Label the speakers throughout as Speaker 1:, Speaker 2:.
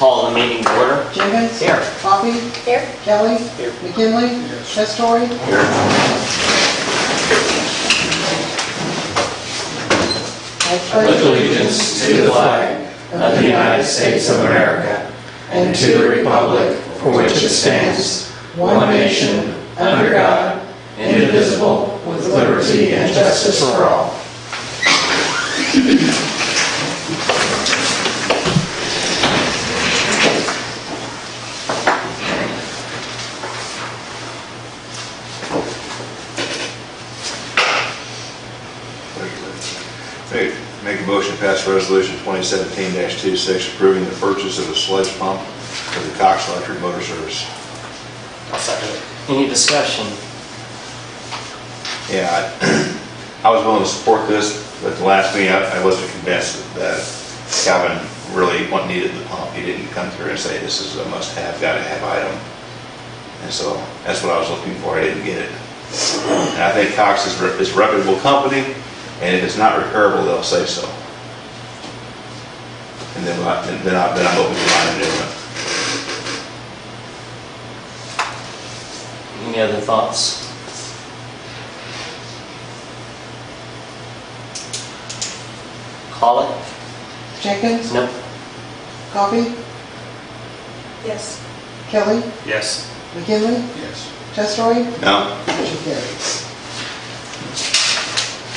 Speaker 1: Call the meeting to order.
Speaker 2: Jenkins?
Speaker 1: Here.
Speaker 2: Coffee?
Speaker 3: Here.
Speaker 2: Kelly?
Speaker 1: Here.
Speaker 2: McKinley? Testori?
Speaker 1: Here.
Speaker 2: I
Speaker 4: pledge allegiance to the flag of the United States of America and to the republic for which it stands, one nation, under God, indivisible, with liberty and justice for all.
Speaker 5: Make a motion to pass resolution 2017-26 approving the purchase of a sludge pump for the Cox Electric Motor Service.
Speaker 1: I'll second it. Any discussion?
Speaker 5: Yeah, I was willing to support this, but the last meeting I wasn't convinced that Calvin really needed the pump. He didn't come through and say this is a must-have, gotta-have item. And so that's what I was looking for. I didn't get it. And I think Cox is a reputable company. And if it's not repairable, they'll say so. And then I'm open to buying a new one.
Speaker 1: Any other thoughts? Call it?
Speaker 2: Jenkins?
Speaker 1: Nope.
Speaker 2: Coffee?
Speaker 3: Yes.
Speaker 2: Kelly?
Speaker 1: Yes.
Speaker 2: McKinley?
Speaker 5: Yes.
Speaker 2: Testori?
Speaker 5: No?
Speaker 2: Motion carries.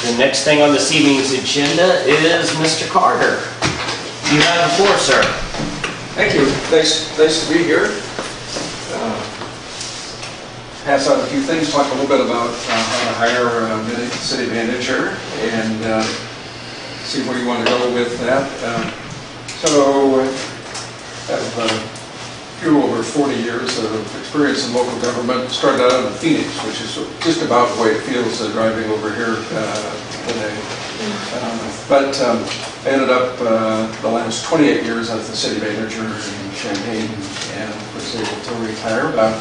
Speaker 1: The next thing on this evening's agenda is Mr. Carter. You have the floor, sir.
Speaker 6: Thank you. Nice to be here. Pass out a few things, talk a little bit about how to hire a city manager, and see where you want to go with that. So I have a few over 40 years of experience in local government. Started out in Phoenix, which is just about the way it feels driving over here today. But I ended up the last 28 years as the city manager in Champaign, and was able to retire about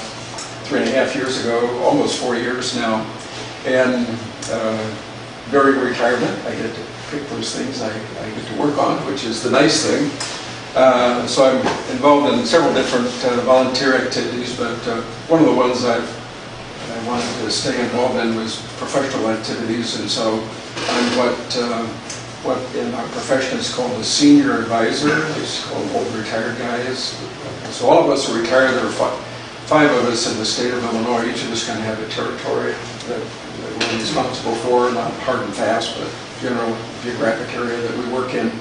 Speaker 6: 3.5 years ago, almost 4 years now. And during retirement, I get to pick those things I get to work on, which is the nice thing. So I'm involved in several different volunteer activities, but one of the ones I wanted to stay involved in was professional activities, and so I'm what in our profession is called a senior advisor. It's called old retired guys. So all of us are retired. There are five of us in the state of Illinois. Each of us kind of have a territory that we're responsible for, not hard and fast, but general geographic area that we work in.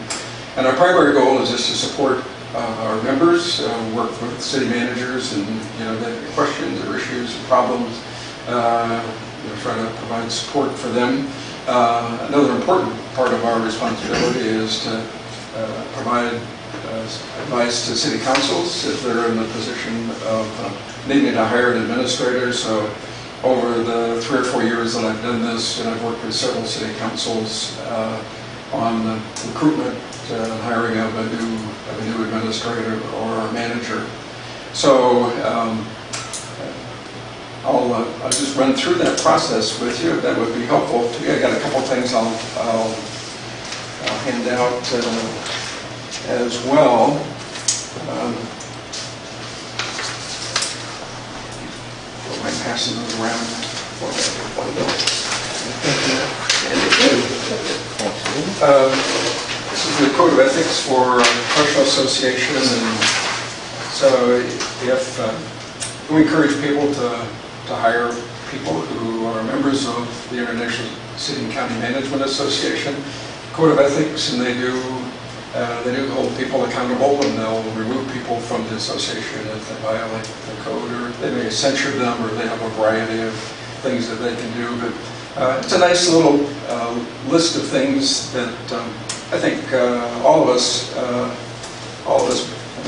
Speaker 6: And our primary goal is just to support our members, work with city managers, and the questions or issues or problems, try to provide support for them. Another important part of our responsibility is to provide advice to city councils if they're in the position of needing to hire an administrator. So over the 3 or 4 years that I've done this, and I've worked with several city councils on the recruitment, hiring of a new administrator or manager. So I'll just run through that process with you, if that would be helpful to you. I got a couple things I'll hand out as well. Don't mind passing those around. This is the Code of Ethics for Professional Association, and so if we encourage people to hire people who are members of the International City and County Management Association Code of Ethics, and they do hold people accountable, and they'll remove people from the association if they violate the code, or they may censure them, or they have a variety of things that they can do. But it's a nice little list of things that I think all of us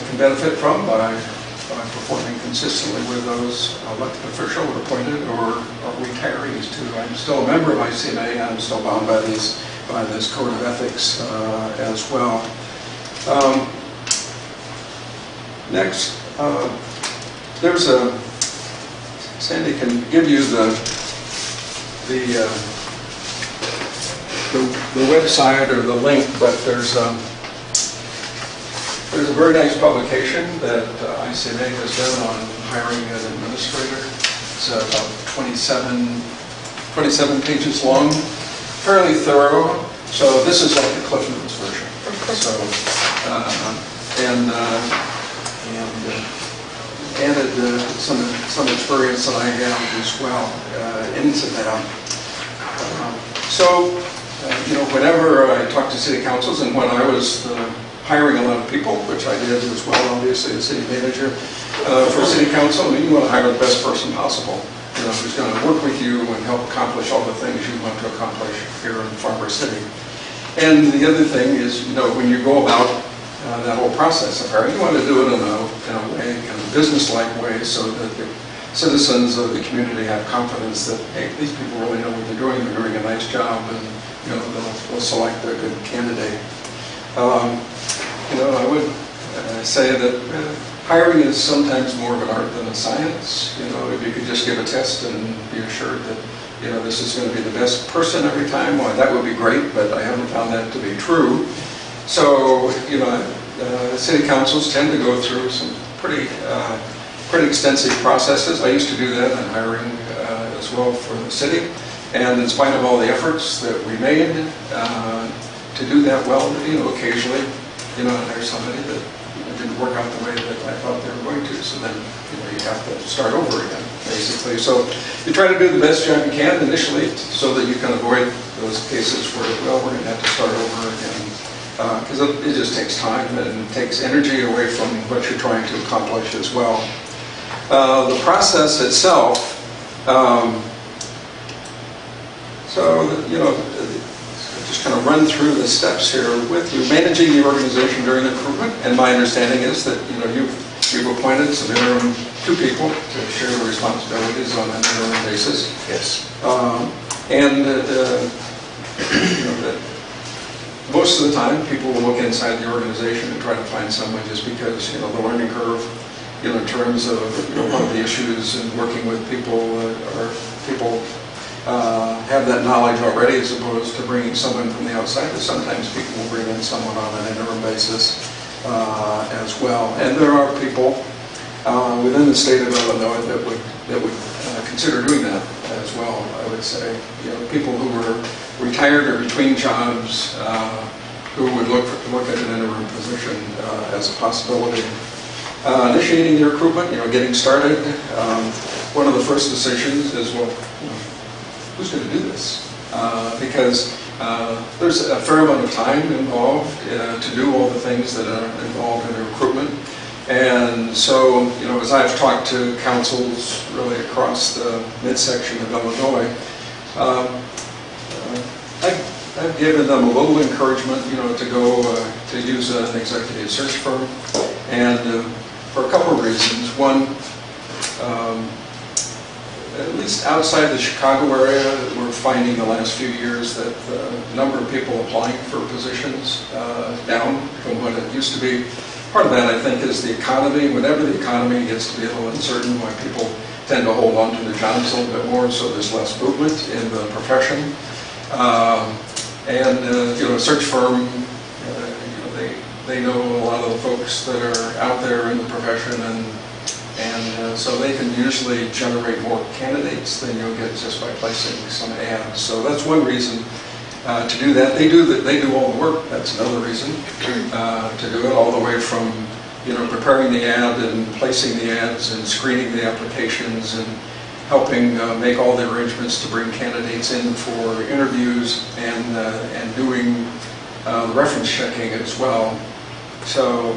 Speaker 6: can benefit from by performing consistently with those elected officials or appointed or retirees too. I'm still a member of ICMA, and I'm still bound by this Code of Ethics as well. Next, there's a, Sandy can give you the website or the link, but there's There's a very nice publication that ICMA has done on hiring an administrator. It's about 27 pages long, fairly thorough. So this is like the Cliff Notes version. So, added some experience that I have as well into that. Whenever I talk to city councils, and when I was hiring a lot of people, which I did as well, obviously, as city manager for city council, you want to hire the best person possible, who's going to work with you and help accomplish all the things you want to accomplish here in Farmer City. And the other thing is, when you go about that whole process of hiring, you want to do it in a way, kind of business-like way, so that the citizens of the community have confidence that, hey, these people really know what they're doing a nice job, and they'll select a good candidate. I would say that hiring is sometimes more of an art than a science. If you could just give a test and be assured that this is going to be the best person every time, well, that would be great, but I haven't found that to be true. So, city councils tend to go through some pretty extensive processes. I used to do that in hiring as well for the city. And in spite of all the efforts that we made to do that well, occasionally, there's somebody that didn't work out the way that I thought they were going to. So then, you have to start over again, basically. So you try to do the best job you can initially so that you can avoid those cases where, well, we're going to have to start over again. Because it just takes time and takes energy away from what you're trying to accomplish as well. The process itself, just kind of run through the steps here with you. Managing the organization during recruitment, and my understanding is that you've appointed some interim 2 people to share the responsibilities on an interim basis.
Speaker 5: Yes.
Speaker 6: That most of the time people will look inside the organization and try to find someone just because the learning curve, in terms of one of the issues in working with people or people have that knowledge already as opposed to bringing someone from the outside. But sometimes people will bring in someone on an interim basis as well. And there are people within the state of Illinois that would consider doing that as well. I would say, people who were retired or between jobs who would look at an interim position as a possibility. Initiating the recruitment, getting started. One of the first decisions is, well, who's going to do this? Because there's a fair amount of time involved to do all the things that are involved in the recruitment. And so, as I've talked to councils really across the midsection of Illinois, I've given them a little encouragement, to go to use an executive search firm, and for a couple of reasons. One, at least outside the Chicago area, we're finding the last few years that the number of people applying for positions down from what it used to be. Part of that, I think, is the economy. Whenever the economy gets to be a little uncertain, why people tend to hold on to their jobs a little bit more, so there's less movement in the profession. A search firm, they know a lot of the folks that are out there in the profession, and so they can usually generate more candidates than you'll get just by placing some ads. So that's one reason to do that. They do all the work. That's another reason to do it, all the way from preparing the ad and placing the ads and screening the applications and helping make all the arrangements to bring candidates in for interviews and doing the reference checking as well. So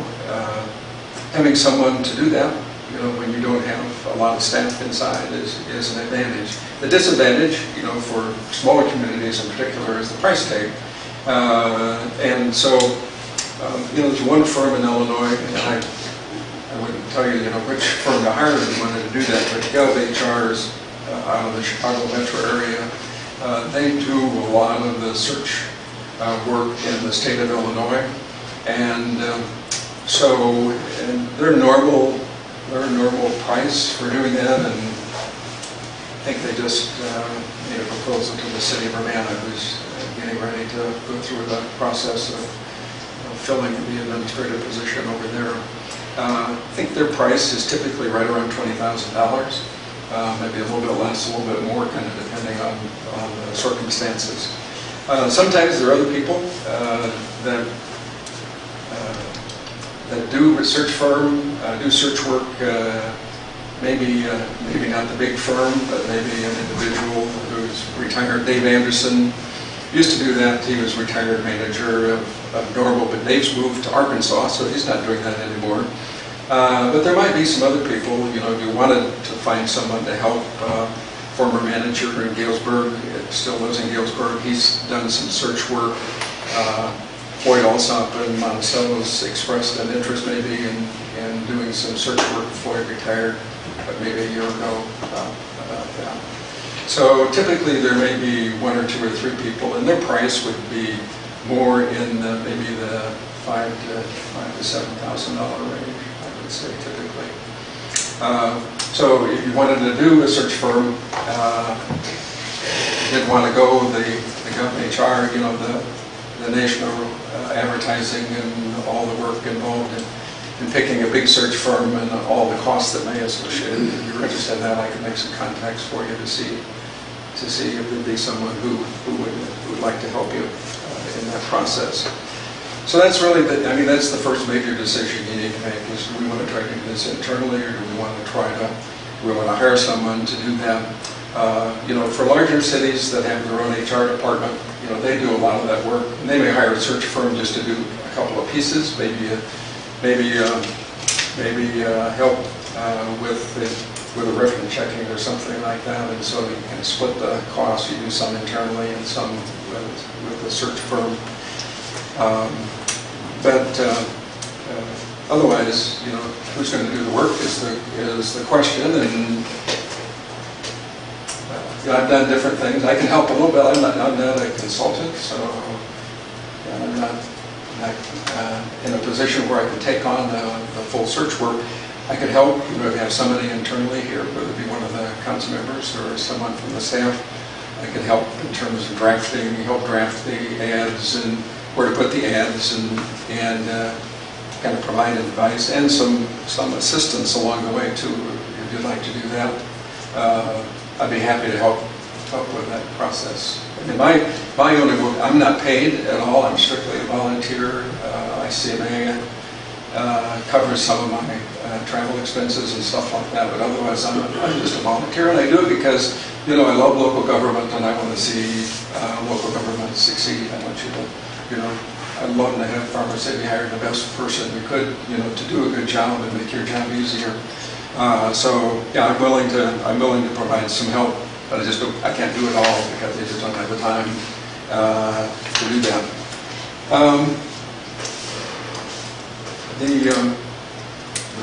Speaker 6: having someone to do that, when you don't have a lot of staff inside is an advantage. The disadvantage, for smaller communities in particular, is the price tag. And so, there's one firm in Illinois, and I wouldn't tell you, which firm to hire if you wanted to do that, but ILCMA out of the Chicago metro area, they do a lot of the search work in the state of Illinois, and so their normal price for doing that, and I think they just made a proposal to the city of Urbana, who's getting ready to go through the process of filling the administrative position over there. I think their price is typically right around $20,000, maybe a little bit less, a little bit more, kind of depending on the circumstances. Sometimes there are other people that do research firm, do search work, maybe not the big firm, but maybe an individual who's retired. Dave Anderson used to do that. He was retired manager of Normal, but Dave's moved to Arkansas, so he's not doing that anymore. But there might be some other people, you know, if you wanted to find someone to help, former manager in Galesburg, still lives in Galesburg, he's done some search work. Floyd Alsop in Monticello's expressed an interest maybe in doing some search work. Floyd retired, but maybe a year ago about that. So typically there may be 1 or 2 or 3 people, and their price would be more in maybe the $5,000 to $7,000 range, I would say typically. So if you wanted to do a search firm, didn't want to go the government HR, you know, the national advertising and all the work involved in picking a big search firm and all the costs that may associate it. If you're interested in that, I can make some contacts for you to see if there'd be someone who would like to help you in that process. So that's really that's the first major decision you need to make: is do we want to try to do this internally, or do we want to hire someone to do that? You know, for larger cities that have their own HR department, you know, they do a lot of that work, and they may hire a search firm just to do a couple of pieces, maybe help with a reference checking or something like that, and so you can split the costs. You do some internally and some with the search firm. Otherwise, you know, who's going to do the work is the question. And you know, I've done different things. I can help a little bit. I'm not a consultant, so I'm not in a position where I can take on the full search work. I could help, you know, if you have somebody internally here, whether it be one of the council members or someone from the staff. I could help in terms of drafting, help draft the ads and where to put the ads and kind of provide advice and some assistance along the way too, if you'd like to do that. I'd be happy to help with that process. I mean, my only work, I'm not paid at all. I'm strictly a volunteer. ICMA covers some of my travel expenses and stuff like that, but otherwise I'm just a volunteer, and I do it because, you know, I love local government and I want to see local government succeed. I want you to, you know, I'd love to have Farmer City hire the best person we could, you know, to do a good job and make your job easier. So yeah, I'm willing to provide some help, but I can't do it all because I just don't have the time to do that.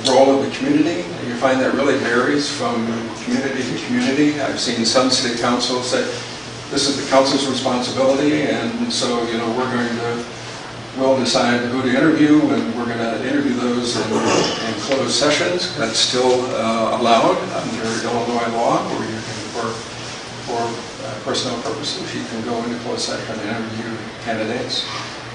Speaker 6: The role of the community, you find that really varies from community to community. I've seen some city councils say this is the council's responsibility, and so, you know, we'll decide who to interview, and we're going to interview those in closed sessions. That's still allowed under Illinois law, where you can, for personnel purposes, you can go into closed session and interview candidates,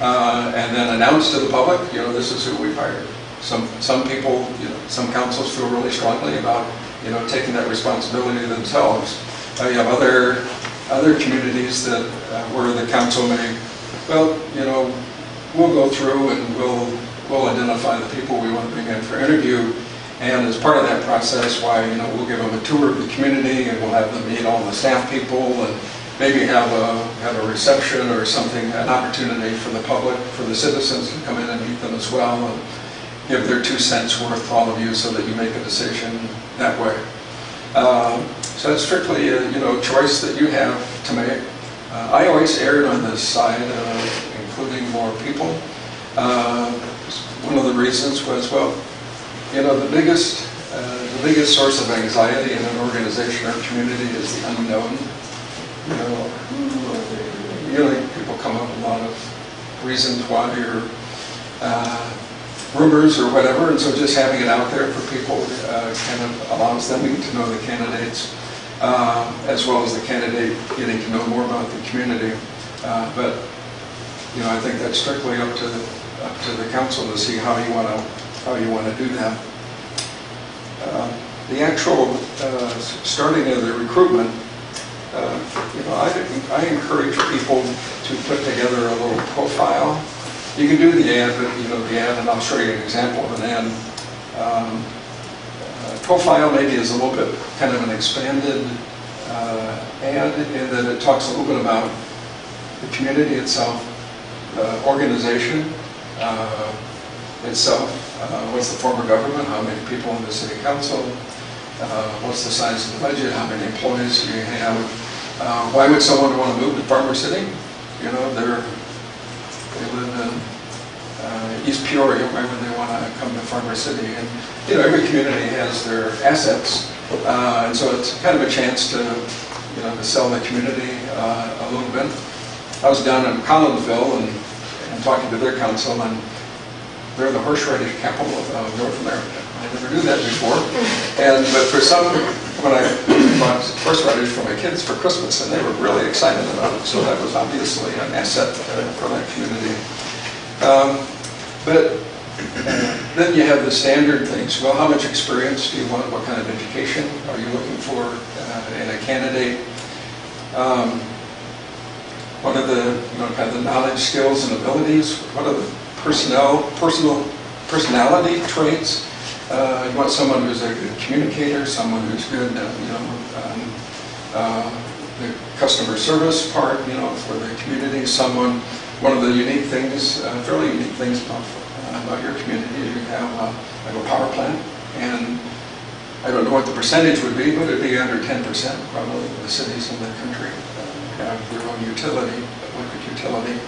Speaker 6: and then announce to the public, you know, this is who we've hired. Some people, you know, some councils feel really strongly about, you know, taking that responsibility themselves. You have other communities that where the council may, well, you know, we'll go through and we'll identify the people we want to bring in for interview, and as part of that process, you know, we'll give them a tour of the community, and we'll have them meet all the staff people, and maybe have a reception or something, an opportunity for the public, for the citizens to come in and meet them as well, and give their 2 cents worth to all of you so that you make a decision that way. So it's strictly a, you know, choice that you have to make. I always erred on this side of including more people. One of the reasons was, well, you know, the biggest source of anxiety in an organization or community is the unknown. You know, usually people come up with a lot of reasons why, or rumors or whatever, and so just having it out there for people kind of allows them to know the candidates, as well as the candidate getting to know more about the community. But you know, I think that's strictly up to up to the council to see how you want to do that. The actual starting of the recruitment, I encourage people to put together a little profile. You can do the ad, but the ad, and I'll show you an example of an ad. Profile maybe is a little bit kind of an expanded ad in that it talks a little bit about the community itself, the organization itself, what's the form of government, how many people in the city council, what's the size of the budget, how many employees do you have, why would someone want to move to Farmer City? They live in East Peoria, why would they want to come to Farmer City? And every community has their assets, and so it's kind of a chance to sell the community a little bit. I was down in Collinsville and talking to their council, and they're the horseradish capital of North America. I never knew that before. But for some, when I bought horseradish for my kids for Christmas, and they were really excited about it. So that was obviously an asset for that community. But then you have the standard things. Well, how much experience do you want? What kind of education are you looking for in a candidate? What are the kind of the knowledge, skills, and abilities? What are the personality traits? You want someone who's a good communicator, someone who's good, the customer service part, for the community. One of the unique things, fairly unique things about your community is you have like a power plant, and I don't know what the percentage would be, but it'd be under 10% probably of the cities in the country have their own utility, electric utility.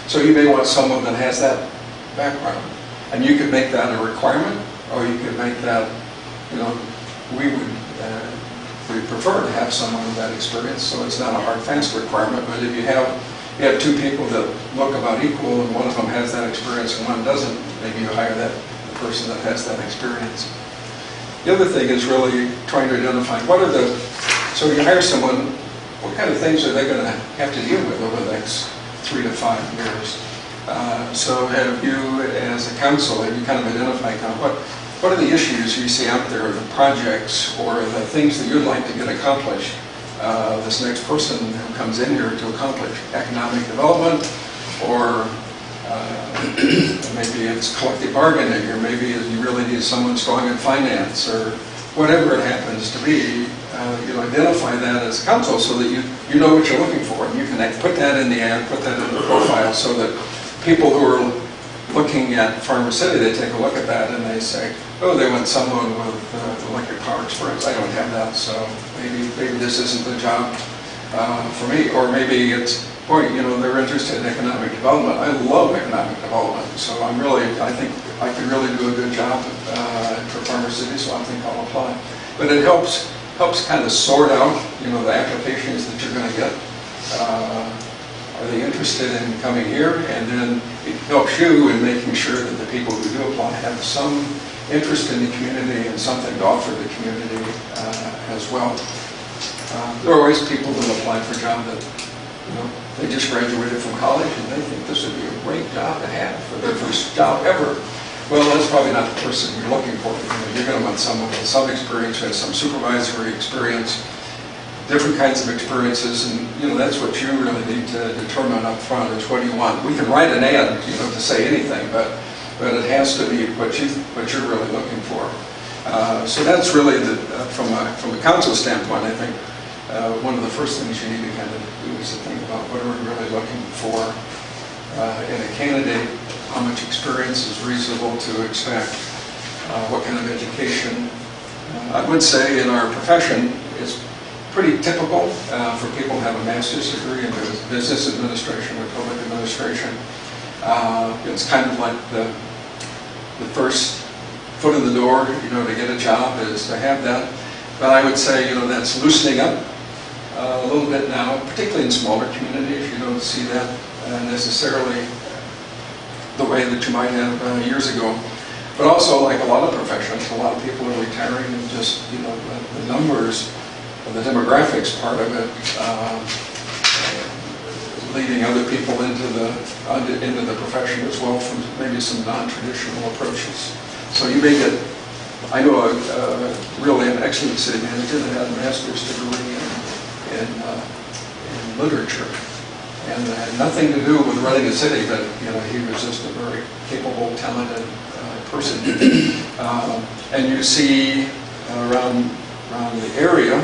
Speaker 6: So you may want someone that has that background, and you could make that a requirement, or you could make that, we prefer to have someone with that experience, so it's not a hard, fast requirement. But if you have two people that look about equal, and one of them has that experience and one doesn't, maybe you hire the person that has that experience. The other thing is really trying to identify so you hire someone, what kind of things are they going to have to deal with over the next 3 to 5 years? So have you, as a council, have you kind of identified what are the issues you see out there, the projects or the things that you'd like to get accomplished? This next person who comes in here to accomplish economic development, or maybe it's collective bargaining, or maybe you really need someone strong in finance, or whatever it happens to be. Identify that as a council so that you know what you're looking for, and you can put that in the ad, put that in the profile, so that people who are looking at Farmer City, they take a look at that and they say, oh, they want someone with electric power experience. I don't have that, so maybe this isn't the job for me. Or maybe it's, boy, they're interested in economic development. I love economic development, so I think I can really do a good job for Farmer City, so I think I'll apply. But it helps kind of sort out, the applications that you're going to get. Are they interested in coming here? And then it helps you in making sure that the people who do apply have some interest in the community and something to offer the community as well. There are always people that apply for a job that, they just graduated from college and they think this would be a great job to have for their first job ever. Well, that's probably not the person you're looking for. You're going to want someone with some experience, who has some supervisory experience, different kinds of experiences, and that's what you really need to determine up front is what do you want. We can write an ad, to say anything, but it has to be what you're really looking for. So that's really from a council standpoint, I think one of the first things you need to kind of do is to think about what are we really looking for in a candidate, how much experience is reasonable to expect, what kind of education. I would say in our profession, it's pretty typical for people to have a master's degree in business administration or public administration. It's kind of like the first foot in the door, to get a job is to have that. But I would say, that's loosening up a little bit now, particularly in smaller communities. You don't see that necessarily the way that you might have years ago. But also, like a lot of professions, a lot of people are retiring, and just, the numbers, the demographics part of it leading other people into the profession as well from maybe some non-traditional approaches. So you may get, I know really an excellent city manager that had a master's degree in literature, and had nothing to do with running a city, but he was just a very capable, talented person. And you see around the area,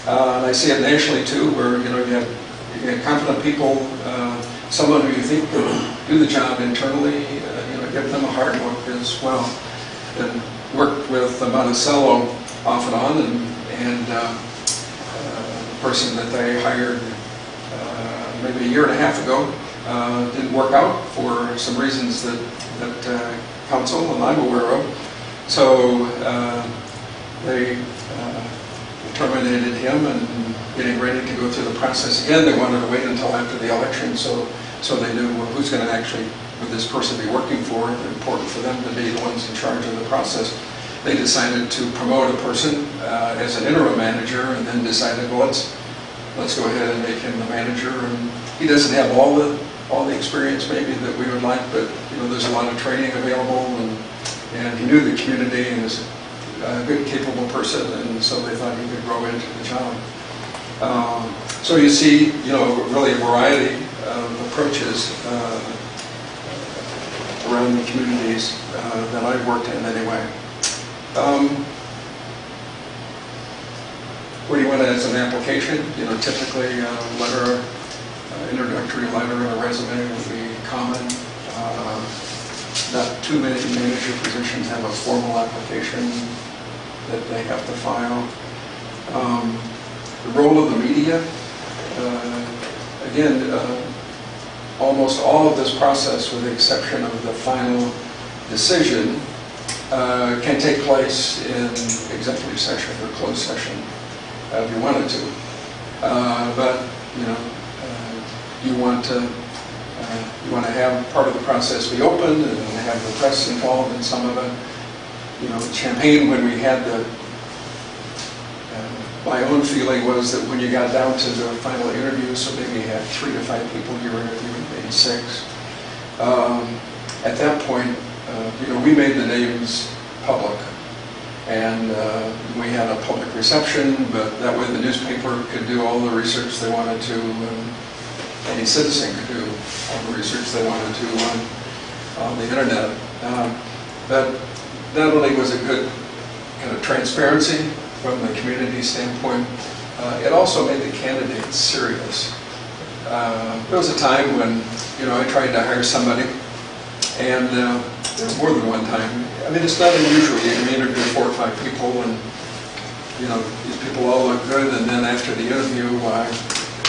Speaker 6: and I see it nationally too, where you have competent people, someone who you think can do the job internally, give them a hard look as well. And worked with Monticello off and on, and the person that they hired maybe a year and a half ago didn't work out for some reasons that council and I'm aware of. So they terminated him, and getting ready to go through the process again. They wanted to wait until after the election, so they knew who's going to actually, would this person be working for. It's important for them to be the ones in charge of the process. They decided to promote a person as an interim manager, and then decided, well, let's go ahead and make him the manager. And he doesn't have all the experience maybe that we would like, but there's a lot of training available, and he knew the community and is a good, capable person, and so they thought he could grow into the job. So you see, really a variety of approaches around the communities that I've worked in anyway. What do you want as an application? Typically a letter, introductory letter and a resume would be common. Not too many manager positions have a formal application that they have to file. The role of the media, again, almost all of this process, with the exception of the final decision, can take place in executive session or closed session if you wanted to. But you want to have part of the process be open and have the press involved in some of it. Champaign, when we had my own feeling was that when you got down to the final interview, so maybe you had 3 to 5 people you were interviewing, maybe 6. At that point, we made the names public, and we had a public reception, but that way the newspaper could do all the research they wanted to, and any citizen could do all the research they wanted to on the internet. But not only was it good kind of transparency from the community standpoint, it also made the candidates serious. There was a time when, I tried to hire somebody, and there was more than one time. I mean, it's not unusual. You can interview 4 or 5 people, and these people all look good, and then after the interview,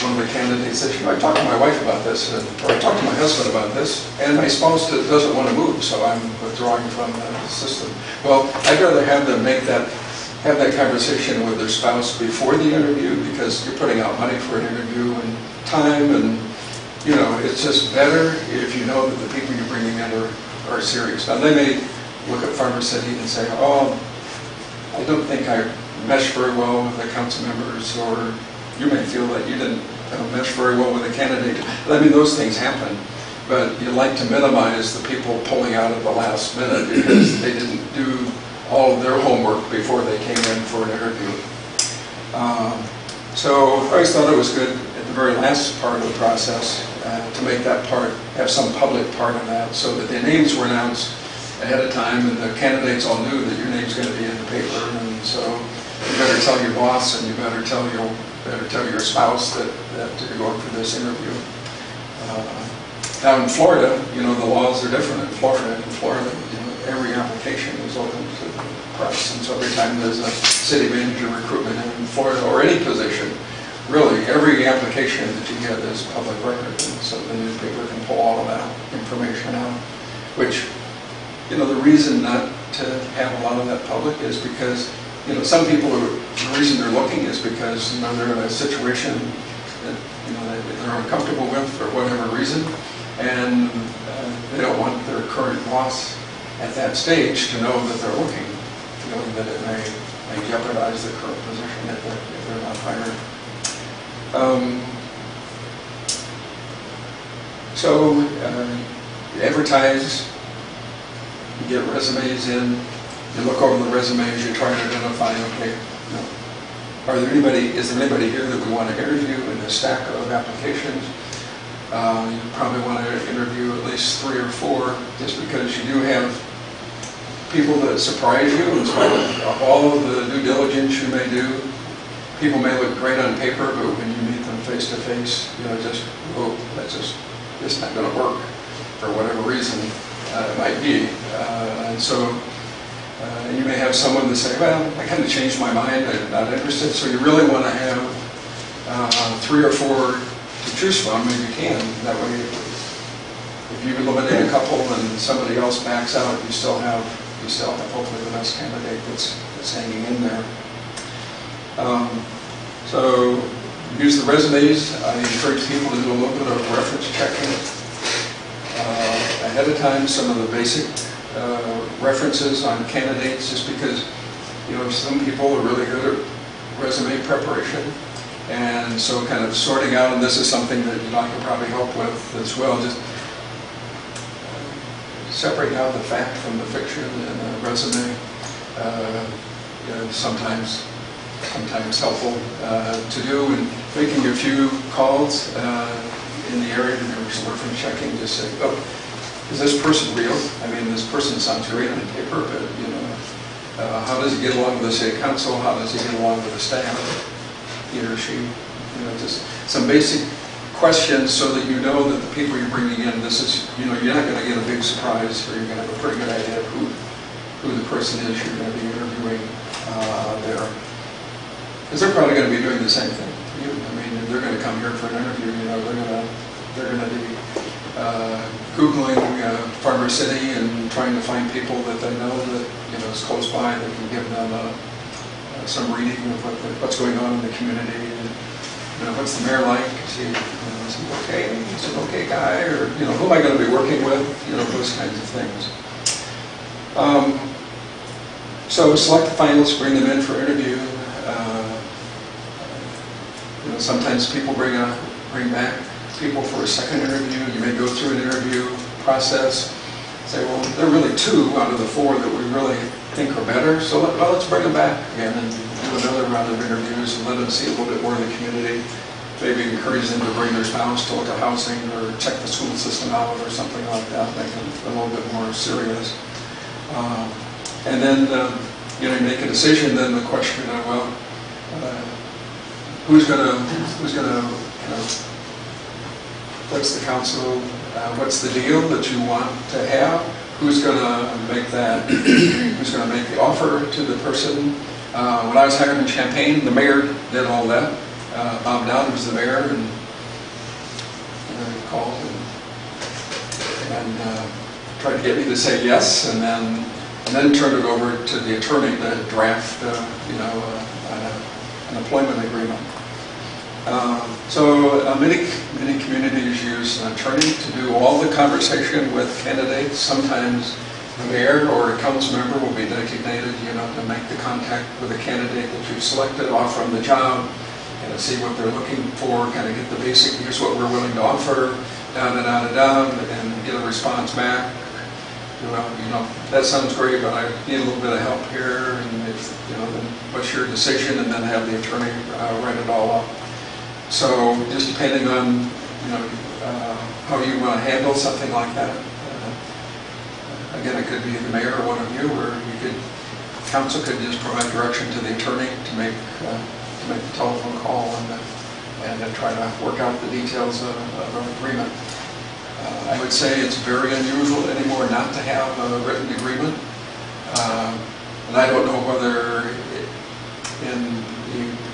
Speaker 6: one of the candidates says, I talked to my wife about this, or I talked to my husband about this, and my spouse doesn't want to move, so I'm withdrawing from the system. Well, I'd rather have them have that conversation with their spouse before the interview, because you're putting out money for an interview and time, and it's just better if you know that the people you're bringing in are serious. Now, they may look at Farmer City and say, I don't think I mesh very well with the council members, or you may feel that you didn't mesh very well with the candidate. I mean, those things happen, but you like to minimize the people pulling out at the last minute because they didn't do all of their homework before they came in for an interview. So I always thought it was good at the very last part of the process to make that part, have some public part of that, so that the names were announced ahead of time, and the candidates all knew that your name's going to be in the paper, and so you better tell your boss, and you better tell your spouse that you're going for this interview. Now in Florida, the laws are different in Florida. In Florida, every application is open to the press, and so every time there's a city manager recruitment in Florida, or any position, really, every application that you get is public record, and so the newspaper can pull all of that information out, which, the reason not to have a lot of that public is because, some people, the reason they're looking is because, they're in a situation that, they're uncomfortable with for whatever reason, and they don't want their current boss at that stage to know that they're looking, feeling that it may jeopardize the current position if they're not hired. So you advertise, you get resumes in, you look over the resumes, you try to identify, okay, is there anybody here that we want to interview in this stack of applications? You probably want to interview at least 3 or 4, just because you do have people that surprise you in spite of all of the due diligence you may do. People may look great on paper, but when you meet them face to face, that's just not going to work for whatever reason it might be. And so you may have someone that say, well, I kind of changed my mind, I'm not interested. So you really want to have 3 or 4 to choose from if you can. That way, if you eliminate a couple and somebody else backs out, you still have hopefully the best candidate that's hanging in there. So use the resumes. I encourage people to do a little bit of reference checking ahead of time, some of the basic references on candidates, just because some people are really good at resume preparation, and so kind of sorting out, and this is something that I can probably help with as well, just separating out the fact from the fiction in the resume. Sometimes helpful to do, and making a few calls in the area and reference checking, just say, oh, is this person real? I mean, this person sounds great on paper, but how does he get along with the city council? How does he get along with the staff? He or she, just some basic questions so that you know that the people you're bringing in, this is, you're not going to get a big surprise, or you're going to have a pretty good idea of who the person is you're going to be interviewing there. Because they're probably going to be doing the same thing. I mean, if they're going to come here for an interview, they're going to be Googling Farmer City and trying to find people that they know that is close by that can give them some reading of what's going on in the community. And, what's the mayor like? Is he okay? Is he an okay guy? Or who am I going to be working with? Those kinds of things. So select the finalists, bring them in for interview. Sometimes people bring back people for a second interview. You may go through an interview process, say, well, there are really 2 out of the 4 that we really think are better, so let's bring them back again and do another round of interviews and let them see a little bit more of the community. Maybe encourage them to bring their spouse to look at housing or check the school system out or something like that, make it a little bit more serious. And then, you make a decision, then the question of, who's gonna, what's the council, what's the deal that you want to have? Who's gonna make the offer to the person? When I was hired in Champaign, the mayor did all that. Bob Dowd was the mayor, and called and tried to get me to say yes, and then turned it over to the attorney to draft, an employment agreement. So many communities use an attorney to do all the conversation with candidates. Sometimes the mayor or a council member will be designated, to make the contact with the candidate that you've selected, offer them the job, see what they're looking for, kind of get the basic, here's what we're willing to offer, and get a response back. That sounds great, but I need a little bit of help here, and then what's your decision, and then have the attorney write it all up. So just depending on, how you want to handle something like that. Again, it could be the mayor or one of you, or council could just provide direction to the attorney to make the telephone call and then try to work out the details of an agreement. I would say it's very unusual anymore not to have a written agreement. And I don't know whether in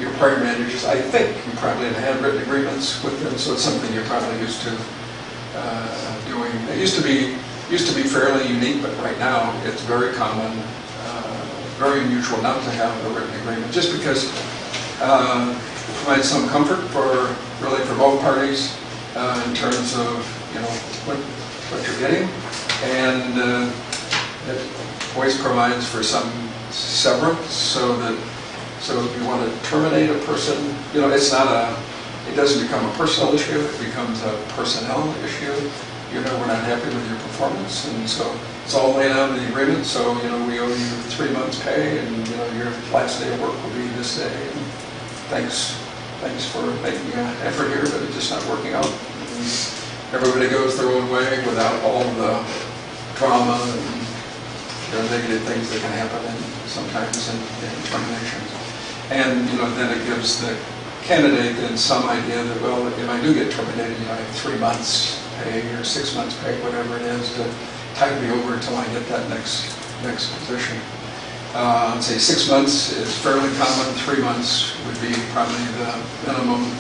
Speaker 6: your prior managers, I think you probably have had written agreements with them, so it's something you're probably used to doing. It used to be fairly unique, but right now it's very common, very unusual not to have a written agreement, just because it provides some comfort for both parties in terms of what you're getting, and it always provides for some severance, so if you want to terminate a person, it's not it doesn't become a personal issue, it becomes a personnel issue. You know, we're not happy with your performance, and so it's all laid out in the agreement, so, you know, we owe you 3 months' pay, and, you know, your last day of work will be this day, and thanks for making an effort here, but it's just not working out. And everybody goes their own way without all the drama and, you know, negative things that can happen sometimes in terminations. And, you know, then it gives the candidate then some idea that, well, if I do get terminated, you know, I have 3 months pay or 6 months pay, whatever it is, to tide me over until I get that next position. I'd say 6 months is fairly common, 3 months would be probably the minimum.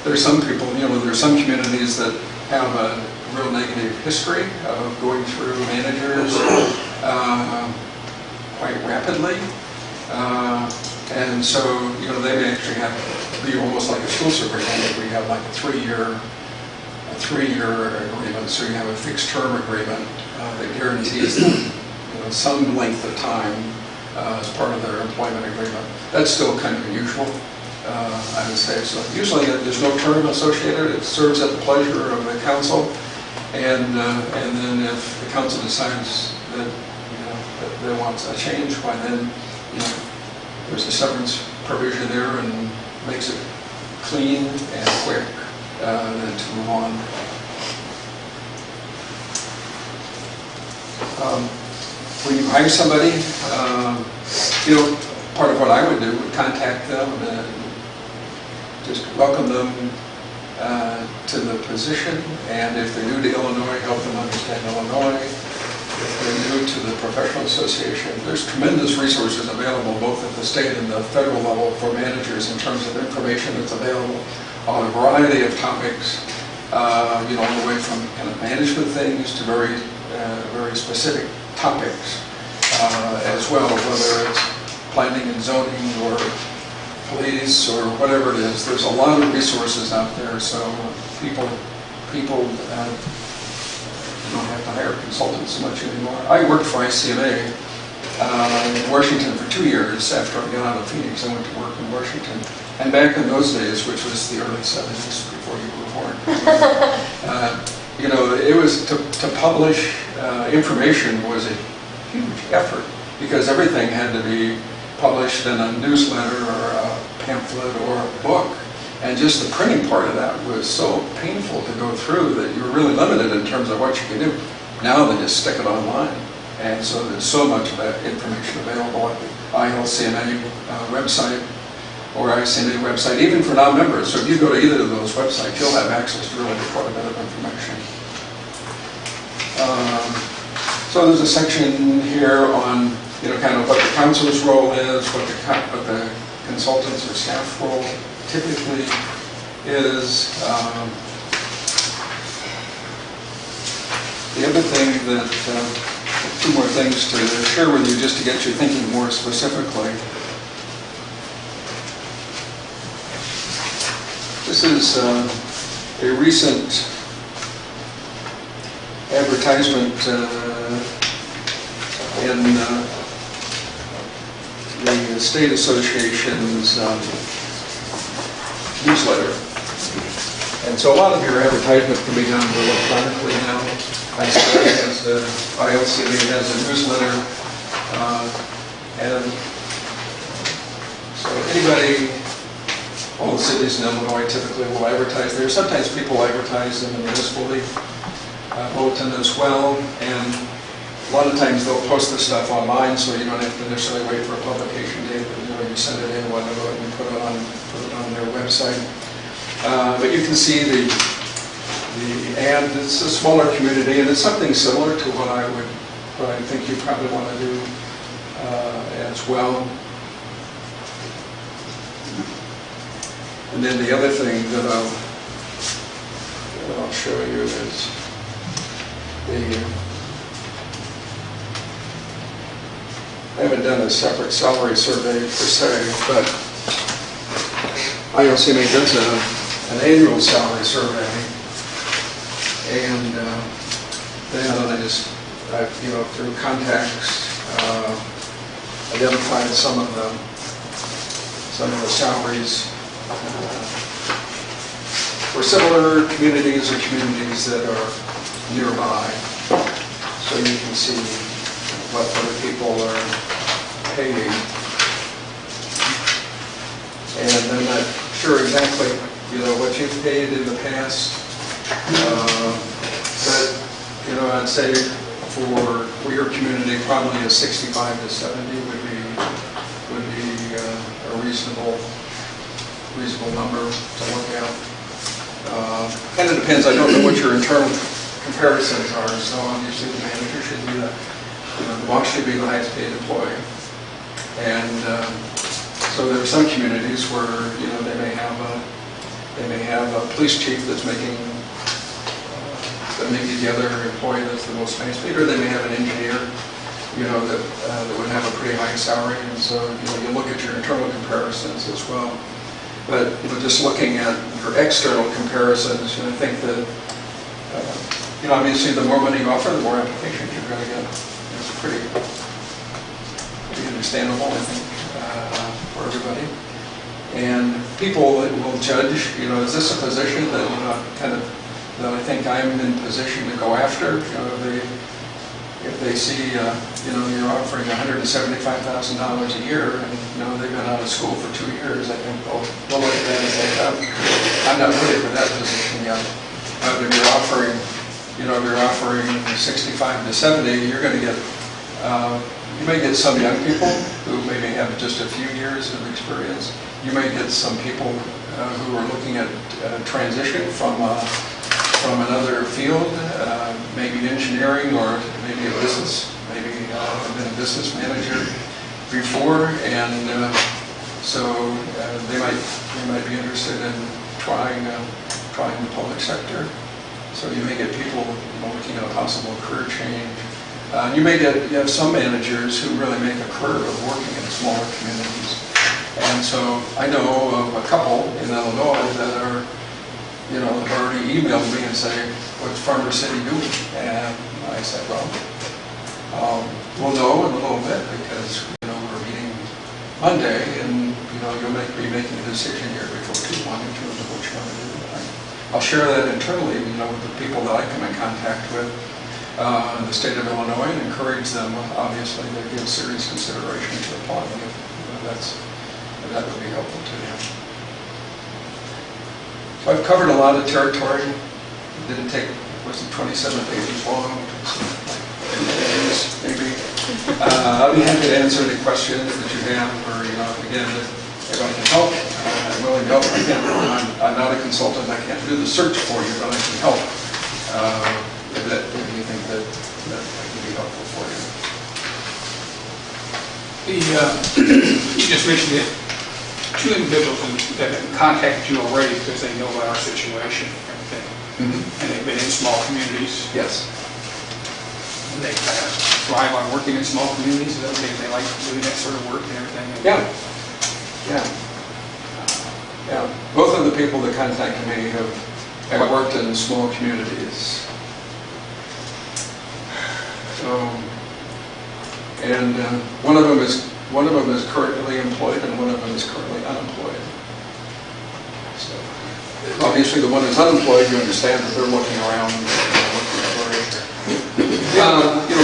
Speaker 6: There's some people, you know, there's some communities that have a real negative history of going through managers quite rapidly. And so, you know, they may actually have be almost like a school superintendent. We have like a three-year agreement, so you have a fixed term agreement that guarantees them, you know, some length of time as part of their employment agreement. That's still kind of unusual, I would say. So usually there's no term associated. It serves at the pleasure of the council, and then if the council decides that, you know, that they want a change, why then, you know, there's a severance provision there and makes it clean and quick then to move on. When you hire somebody, you know, part of what I would do would contact them and just welcome them to the position, and if they're new to Illinois, help them understand Illinois. If they're new to the professional association, there's tremendous resources available both at the state and the federal level for managers in terms of information that's available on a variety of topics, you know, all the way from kind of management things to very specific topics as well, whether it's planning and zoning or police or whatever it is. There's a lot of resources out there, so people don't have to hire consultants so much anymore. I worked for ICMA in Washington for 2 years after I got out of Phoenix. I went to work in Washington. And back in those days, which was the early 70s, before you were born, you know, it was to publish information was a huge effort, because everything had to be published in a newsletter or a pamphlet or a book. And just the printing part of that was so painful to go through that you were really limited in terms of what you could do. Now they just stick it online. And so there's so much of that information available at the ILCMA website or ICMA website, even for non-members. So if you go to either of those websites, you'll have access to really quite a bit of information. So there's a section here on, you know, kind of what the council's role is, what the consultants or staff role typically is. The other thing that, two more things to share with you just to get you thinking more specifically. This is a recent advertisement in the State Association's newsletter. And so a lot of your advertisement can be done electronically now. ILCMA has a newsletter, and so anybody, all the cities in Illinois typically will advertise there. Sometimes people advertise in the municipal league bulletin as well, and a lot of times they'll post this stuff online, so you don't have to necessarily wait for a publication date. But, you know, you send it in, whatever, and you put it on their website. But you can see the ad. It's a smaller community, and it's something similar to what I think you probably want to do as well. And then the other thing that I'll show you is I haven't done a separate salary survey per se, but ILCMA does an annual salary survey, and then I just, you know, through contacts, identified some of the salaries or similar communities or communities that are nearby. So you can see what other people are paying. And I'm not sure exactly, what you've paid in the past. But, I'd say for your community, probably a 65 to 70 would be a reasonable number to look at. Kind of depends. I don't know what your internal comparisons are. So obviously the manager should be the boss should be the highest paid employee. And so there are some communities where they may have a police chief that's making that may be the other employee that's the most highest paid, or they may have an engineer that would have a pretty high salary. And so you look at your internal comparisons as well. But just looking at your external comparisons, I think that obviously the more money you offer, the more applications you're going to get. It's pretty understandable, I think, for everybody. And people will judge, is this a position that that I think I'm in position to go after? If they see, you're offering $175,000 a year, and they've been out of school for 2 years, I think they'll look at that and say, I'm not ready for that position yet. But if you're offering 65 to 70, you're going to get, you may get some young people who maybe have just a few years of experience. You may get some people who are looking at transition from another field, maybe engineering or maybe a business, maybe been a business manager before, and so they might be interested in trying the public sector. So you may get people looking at a possible career change. You have some managers who really make a career of working in smaller communities, and so I know of a couple in Illinois that are. Have already emailed me and say, what's Farmer City doing? And I said, well, we'll know in a little bit because, we're meeting Monday and, you'll be making a decision here before too long in terms of what you want to do. I'll share that internally, with the people that I come in contact with in the state of Illinois and encourage them, obviously, to give serious consideration to applying if that would be helpful to them. So I've covered a lot of territory. It didn't take, was it 27 pages long? Maybe. I'll be happy to answer any questions that you have, or again, if I can help, I'm willing to help. I'm not a consultant. I can't do the search for you, but I can help if you think that I can be helpful for you.
Speaker 7: You just mentioned it. 2 individuals that have contacted you already because they know about our situation and everything. And they've been in small communities.
Speaker 6: Yes.
Speaker 7: And they kind of thrive on working in small communities. They like doing that sort of work and everything. Yeah.
Speaker 6: Both of the people that contacted me have worked in small communities. And one of them is currently employed and one of them is currently unemployed. So obviously the one who's unemployed, you understand that they're looking around,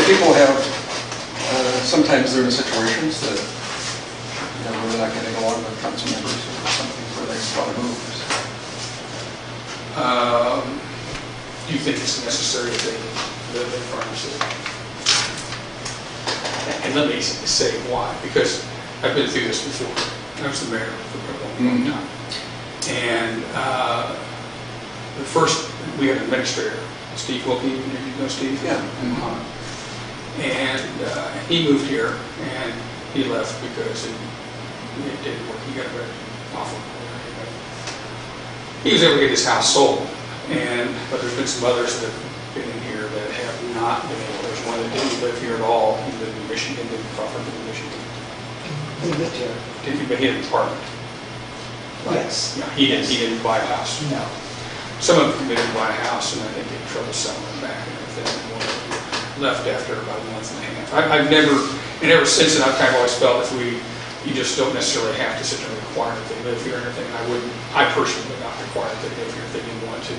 Speaker 6: people have, sometimes they're in situations that, where they're not getting along with council members or something where they want to move.
Speaker 7: Do you think it's necessary that they live in Farm City? And let me say why, because I've been through this before. I was the mayor for a long time. And the first, we had an administrator, Steve Wilkie, you know Steve?
Speaker 6: Yeah.
Speaker 7: And he moved here and he left because it didn't work. He got a very awful. He was able to get his house sold, but there's been some others that have been in here that have not been able. There's one that didn't live here at all. He lived in Michigan, didn't Crawford in Michigan.
Speaker 2: He lived here.
Speaker 7: But he had an apartment.
Speaker 2: Yes.
Speaker 7: Yeah, he didn't buy a house.
Speaker 2: No.
Speaker 7: Some of them didn't buy a house, and I think they had trouble selling it back and everything. And one left after about a month and a half. I've never, and ever since then, I've kind of always felt if we, You just don't necessarily have to sit there and require that they live here and everything. I personally would not require that they live here if they didn't want to.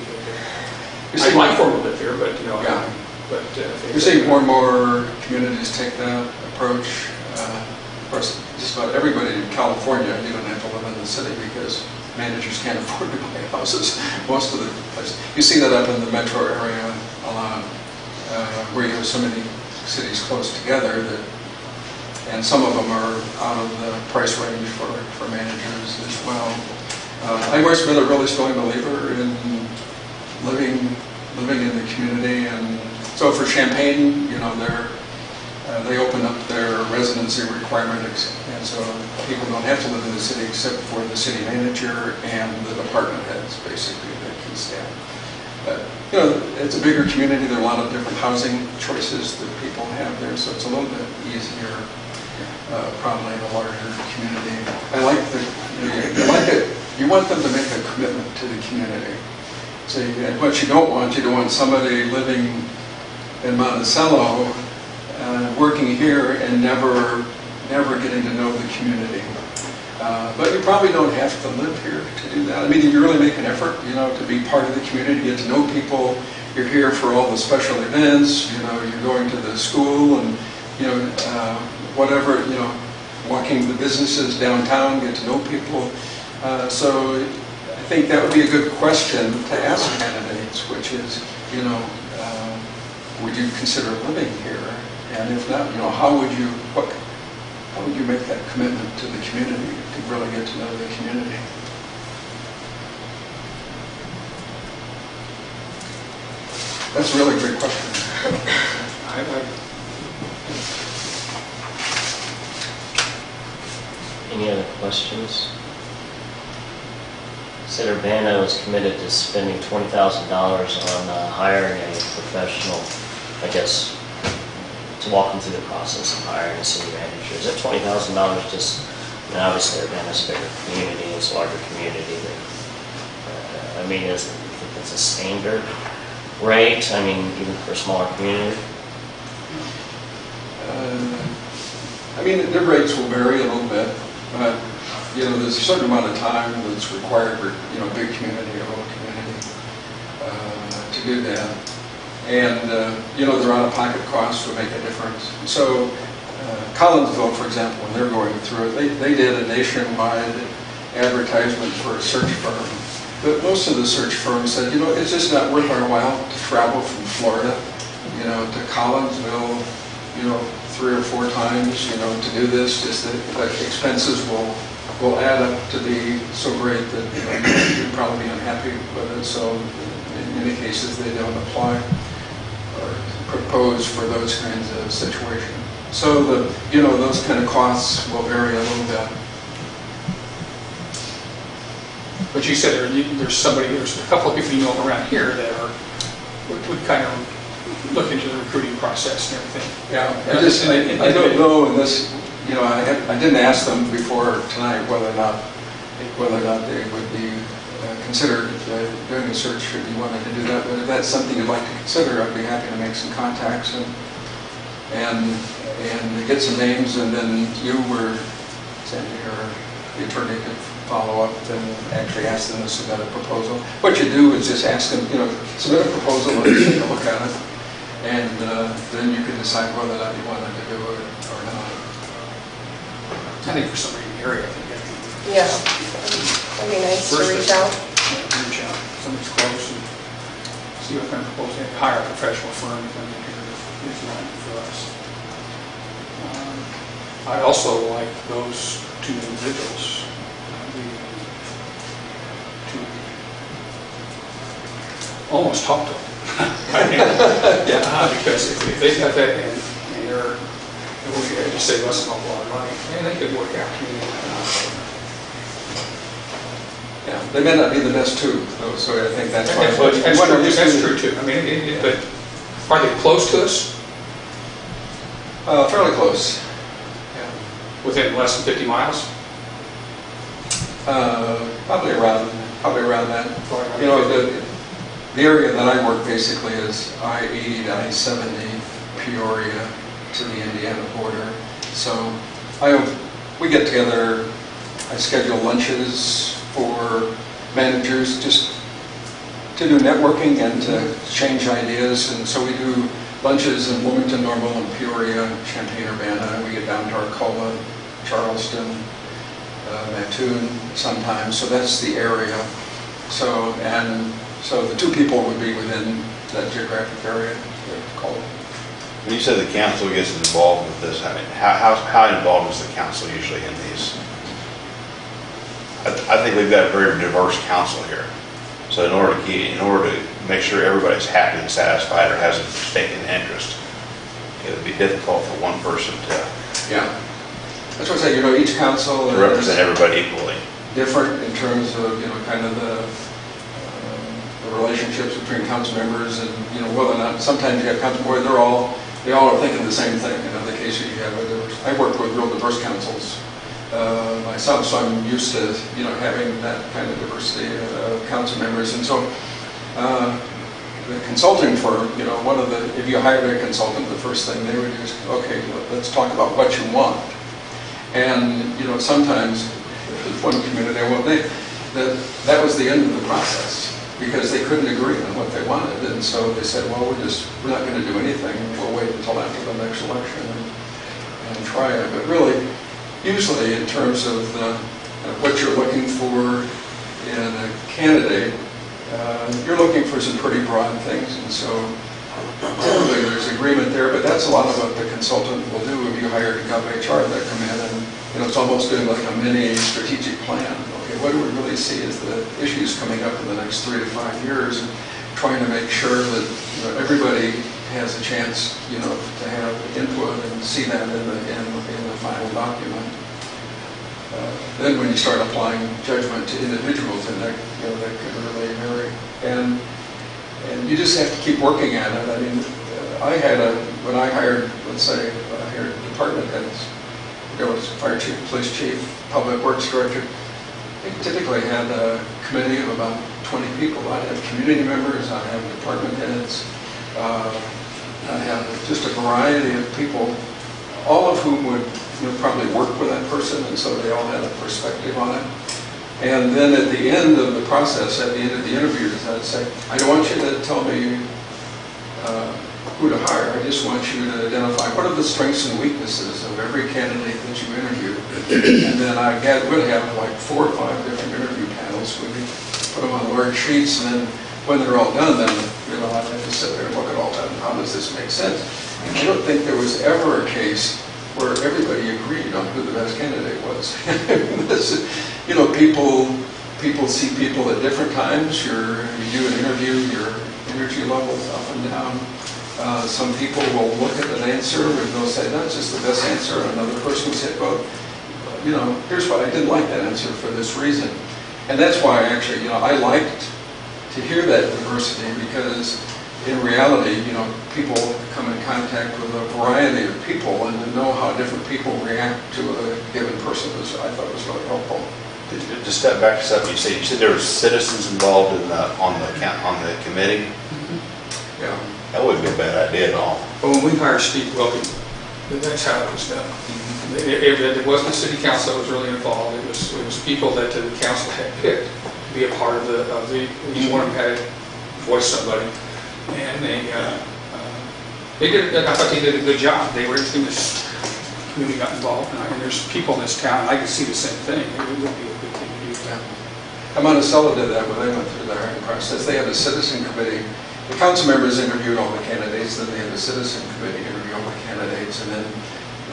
Speaker 7: I'd like for them to live here, but, you know,
Speaker 6: Yeah.
Speaker 7: but.
Speaker 6: You're seeing more and more communities take that approach. Of course, just about everybody in California, you don't have to live in the city because managers can't afford to buy houses most of the places. You see that up in the metro area a lot, where you have so many cities close together that, and some of them are out of the price range for managers as well. I've always been a really strong believer in living in the community, and so for Champaign, you know, they open up their residency requirement, and so people don't have to live in the city except for the city manager and the department heads, basically, that can stand. But, you know, it's a bigger community. There are a lot of different housing choices that people have there, so it's a little bit easier, probably in a larger community. I like it. You want them to make a commitment to the community. So what you don't want somebody living in Monticello, working here and never getting to know the community. But you probably don't have to live here to do that. I mean, you really make an effort, you know, to be part of the community, get to know people. You're here for all the special events, you know, you're going to the school and, you know, whatever, you know, walking the businesses downtown, get to know people. So I think that would be a good question to ask candidates, which is, you know, would you consider living here? And if not, you know, how would you make that commitment to the community, to really get to know the community? That's a really great question.
Speaker 1: Any other questions? Senator Urbano is committed to spending $20,000 on hiring a professional, I guess, to walk them through the process of hiring a city manager. Is that $20,000 just, I mean, obviously Urbano's a bigger community, it's a larger community. I mean, is it's a standard rate? I mean, even for a smaller community?
Speaker 6: I mean, the rates will vary a little bit, but, you know, there's a certain amount of time that's required for, you know, a big community, a little community, to do that. And, you know, their out-of-pocket costs would make a difference. So, Collinsville, for example, when they're going through it, they did a nationwide advertisement for a search firm. But most of the search firms said, you know, it's just not worth our while to travel from Florida, you know, to Collinsville, you know, 3 or 4 times, you know, to do this. Just the expenses will add up to be so great that, you know, you'd probably be unhappy with it. So in many cases, they don't apply or propose for those kinds of situations. So you know, those kind of costs will vary a little bit.
Speaker 7: But you said there's a couple of people you know around here that would kind of look into the recruiting process and everything.
Speaker 6: Yeah, I don't know in this, you know, I didn't ask them before tonight whether or not they would be considered doing a search if you wanted to do that. But if that's something you'd like to consider, I'd be happy to make some contacts and get some names, and then you or Sandy or the attorney could follow up and actually ask them to submit a proposal. What you do is just ask them, you know, submit a proposal and take a look at it, and then you can decide whether or not you wanted to do it or not.
Speaker 7: I think for somebody in the area, I think that'd be
Speaker 3: Yeah. I mean, nice to
Speaker 7: First,
Speaker 3: reach out.
Speaker 7: reach out, somebody's close, and see what kind of proposal, hire a professional firm to come in here if not for us. I also like those 2 individuals to almost talk to them. Because if they've got that and they're, we just save us an awful lot of money, and they could work out.
Speaker 6: Yeah, they may not be the best 2, though, so I think that's why.
Speaker 7: That's true too. I mean, but are they close to us?
Speaker 6: Fairly close.
Speaker 7: Within less than 50 miles?
Speaker 6: Probably around that. You know, the area that I work basically is I-80 to I-70, Peoria to the Indiana border. So I have we get together, I schedule lunches for managers just to do networking and to change ideas. And so we do lunches in Wilmington, Normal, and Peoria, Champaign-Urbana. We get down to Arcola, Charleston, Mattoon sometimes. So that's the area. So the two people would be within that geographic area.
Speaker 5: When you say the council gets involved with this, I mean, how involved is the council usually in these? I think we've got a very diverse council here. So in order to make sure everybody's happy and satisfied or has a stake in interest, it would be difficult for one person to
Speaker 6: Yeah. That's what I say, each council
Speaker 5: represent everybody equally.
Speaker 6: different in terms of, kind of the relationships between council members and, whether or not, sometimes you have council board, they all are thinking the same thing. In other cases, you have I work with real diverse councils myself, so I'm used to, having that kind of diversity of council members. And so the consulting firm, if you hired a consultant, the first thing they would do is, okay, let's talk about what you want. And, sometimes one community, that was the end of the process, because they couldn't agree on what they wanted. And so they said, well, we're not going to do anything. We'll wait until after the next election and try it. But really, usually in terms of what you're looking for in a candidate, you're looking for some pretty broad things. And so typically there's agreement there, but that's a lot of what the consultant will do if you hire a gov HR that come in and, it's almost doing like a mini strategic plan. Okay, what do we really see as the issues coming up in the next 3 to 5 years, and trying to make sure that everybody has a chance, to have input and see that in the final document. Then when you start applying judgment to individuals, and that can really vary. And you just have to keep working at it. I mean, when I hired, let's say, I hired department heads, there was fire chief, police chief, public works director. They typically had a committee of about 20 people. I'd have community members, I'd have department heads, I'd have just a variety of people, all of whom would probably work with that person, and so they all had a perspective on it. And then at the end of the process, at the end of the interviews, I'd say, I don't want you to tell me who to hire. I just want you to identify what are the strengths and weaknesses of every candidate that you interview. And then would have like 4 or 5 different interview panels. We'd put them on large sheets, and then when they're all done, then I'd have to sit there and look at all that. And how does this make sense? And I don't think there was ever a case where everybody agreed on who the best candidate was. People see people at different times. You do an interview, your energy levels up and down. Some people will look at an answer and they'll say, that's just the best answer. Another person will say, well, here's why I didn't like that answer for this reason. And that's why actually, I liked to hear that diversity, because in reality, people come in contact with a variety of people, and to know how different people react to a given person I thought was really helpful.
Speaker 5: To step back to something you said there were citizens involved on the committee.
Speaker 6: Yeah.
Speaker 5: That wouldn't be a bad idea at all.
Speaker 7: But when we hired Steve Wilkie, that's how it was done. It wasn't the city council that was really involved. It was people that the council had picked to be a part of each one of them had voiced somebody. And they did. I thought they did a good job. They were everything. This community got involved, and there's people in this town. I can see the same thing. It would be a good thing to do.
Speaker 6: Yeah. Monticello did that when they went through the hiring process. They had a citizen committee. The council members interviewed all the candidates. Then they had the citizen committee interview all the candidates, and then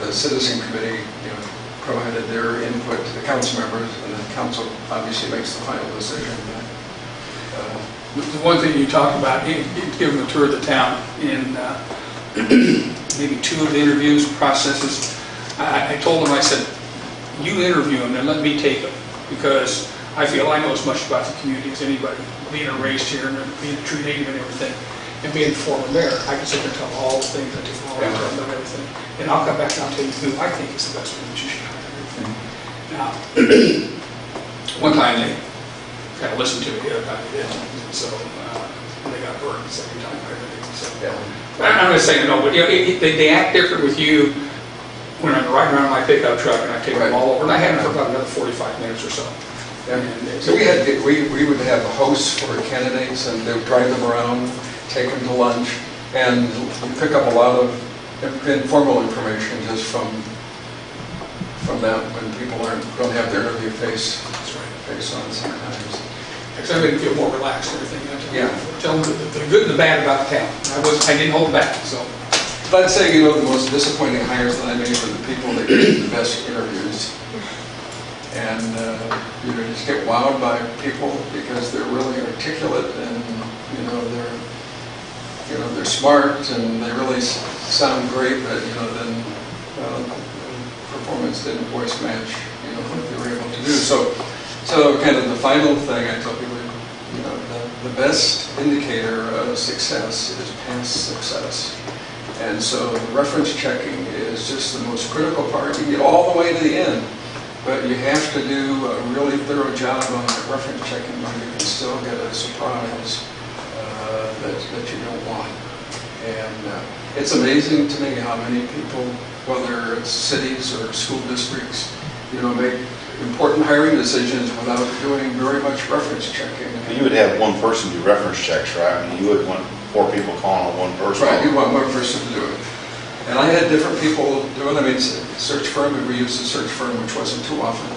Speaker 6: the citizen committee, provided their input to the council members, and then council obviously makes the final decision.
Speaker 7: The one thing you talked about, give them a tour of the town in maybe 2 of the interviews processes. I told them, I said, you interview them and let me take them, because I feel I know as much about the community as anybody, being raised here and being a true native and everything, and being the former mayor. I can sit there and tell all the things I do, all the time about everything, and I'll come back and I'll tell you who I think is the best one that you should hire. Now, one time they kind of listened to me, the other time they didn't. So they got burned the second time. So, I'm not saying no, but they act different with you when I'm riding around my pickup truck and I take them
Speaker 6: Right.
Speaker 7: all over, and I had them for about another 45 minutes or so.
Speaker 6: And so we would have hosts for candidates, and they would drive them around, take them to lunch, and we pick up a lot of informal information just from that when people don't have their interview face on sometimes.
Speaker 7: Because I made them feel more relaxed and everything.
Speaker 6: Yeah.
Speaker 7: Tell them the good and the bad about the town. I didn't hold back, so.
Speaker 6: But I'd say, the most disappointing hires that I made were the people that gave the best interviews. And you just get wowed by people because they're really articulate and, they're smart and they really sound great, but, then performance didn't voice match, what they were able to do. So kind of the final thing I tell people, the best indicator of success is past success. And so the reference checking is just the most critical part. You get all the way to the end, but you have to do a really thorough job on that reference checking, or you can still get a surprise that you don't want. And it's amazing to me how many people, whether it's cities or school districts, make important hiring decisions without doing very much reference checking.
Speaker 5: You would have one person do reference checks, right? I mean, you would want 4 people calling on one person.
Speaker 6: Right, you want one person to do it. And I had different people do it. I mean, search firm, we used a search firm, which wasn't too often.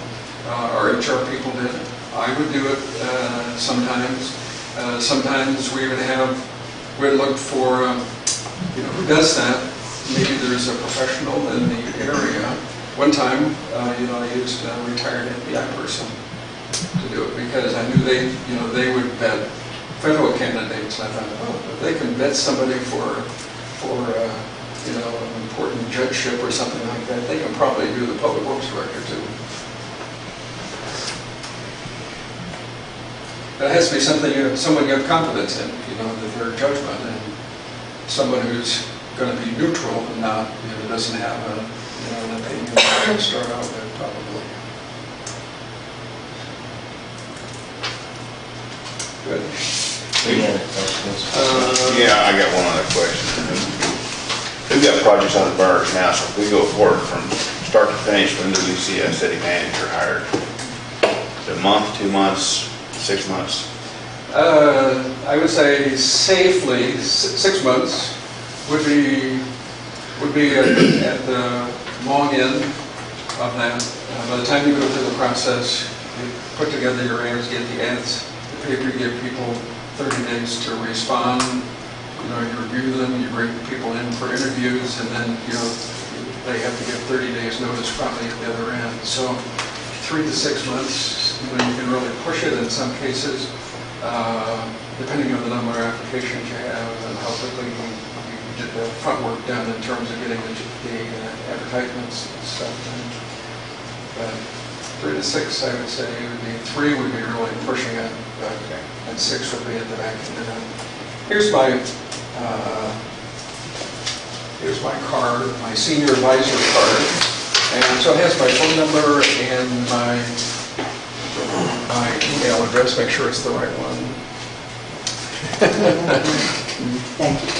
Speaker 6: Our HR people did. I would do it sometimes. Sometimes we'd look for, who does that? Maybe there's a professional in the area. One time, I used a retired FBI person to do it because I knew they would vet federal candidates. And I thought, if they can vet somebody for an important judgeship or something like that, they can probably do the public works director too. But it has to be someone you have confidence in, that their judgment, and someone who's going to be neutral and not, doesn't have an opinion to start out with, probably. Good.
Speaker 1: Any other questions?
Speaker 5: Yeah, I got one other question. We've got projects on the burns now, so if we go forward from start to finish, when do we see a city manager hired? A month, 2 months, 6 months?
Speaker 6: I would say safely 6 months would be at the long end of that. By the time you go through the process, you put together your ads, get the ads, the paper, you give people 30 days to respond. You review them, you bring people in for interviews, and then they have to give 30 days notice probably at the other end. So 3 to 6 months, you can really push it in some cases, depending on the number of applications you have and how quickly you get the front work done in terms of getting the advertisements and stuff. But 3 to 6, I would say, would be 3 would be really pushing it, and 6 would be at the back end of it. Here's my card, my senior advisor card, and so it has my phone number and my email address. Make sure it's the right one.
Speaker 2: Thank you.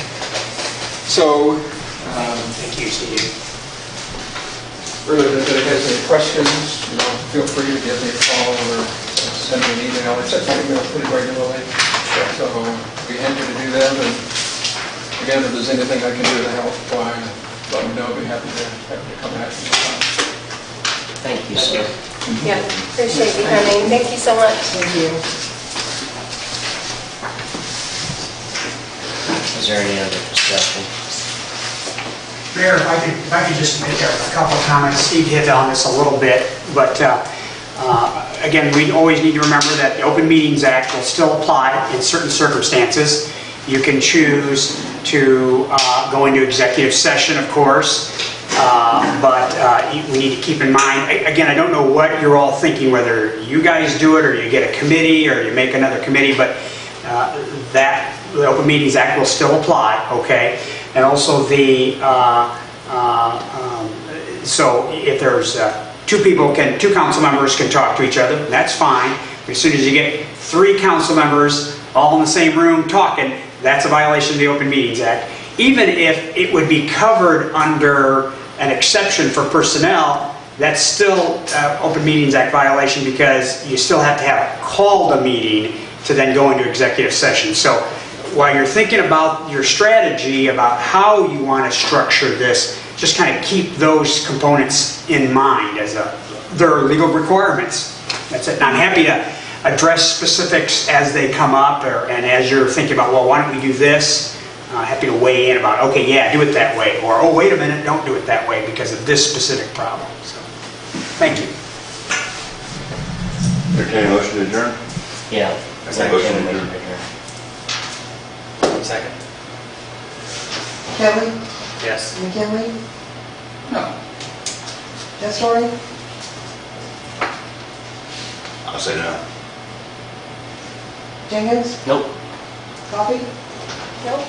Speaker 6: So,
Speaker 7: Thank you, Steve.
Speaker 6: really, if anybody has any questions, feel free to give me a call or send me an email. I check my email pretty regularly, so I'd be happy to do that. And again, if there's anything I can do to help, let me know. I'd be happy to come back and talk.
Speaker 1: Thank you, sir.
Speaker 3: Yeah, appreciate you coming. Thank you so much.
Speaker 2: Thank you.
Speaker 1: Is there any other discussion?
Speaker 8: Mayor, if I could just make a couple of comments. Steve hit on this a little bit, but again, we always need to remember that the Open Meetings Act will still apply in certain circumstances. You can choose to go into executive session, of course, but we need to keep in mind, again, I don't know what you're all thinking, whether you guys do it or you get a committee or you make another committee, but the Open Meetings Act will still apply, okay? And also so if there's two council members can talk to each other, that's fine. As soon as you get 3 council members all in the same room talking, that's a violation of the Open Meetings Act. Even if it would be covered under an exception for personnel, that's still Open Meetings Act violation because you still have to have called a meeting to then go into executive session. So while you're thinking about your strategy, about how you want to structure this, just kind of keep those components in mind as their legal requirements. That's it. And I'm happy to address specifics as they come up, and as you're thinking about, well, why don't we do this? Happy to weigh in about, okay, yeah, do it that way, or oh, wait a minute, don't do it that way because of this specific problem. So, thank you.
Speaker 5: Entertain a motion to adjourn?
Speaker 1: Yeah.
Speaker 5: Second. Motion to adjourn.
Speaker 4: Second.
Speaker 2: Kelly,
Speaker 4: Yes.
Speaker 2: McKinley,
Speaker 7: No.
Speaker 2: Testori,
Speaker 5: I'll say no.
Speaker 2: Jenkins,
Speaker 1: Nope.
Speaker 2: Coffee.
Speaker 3: Nope.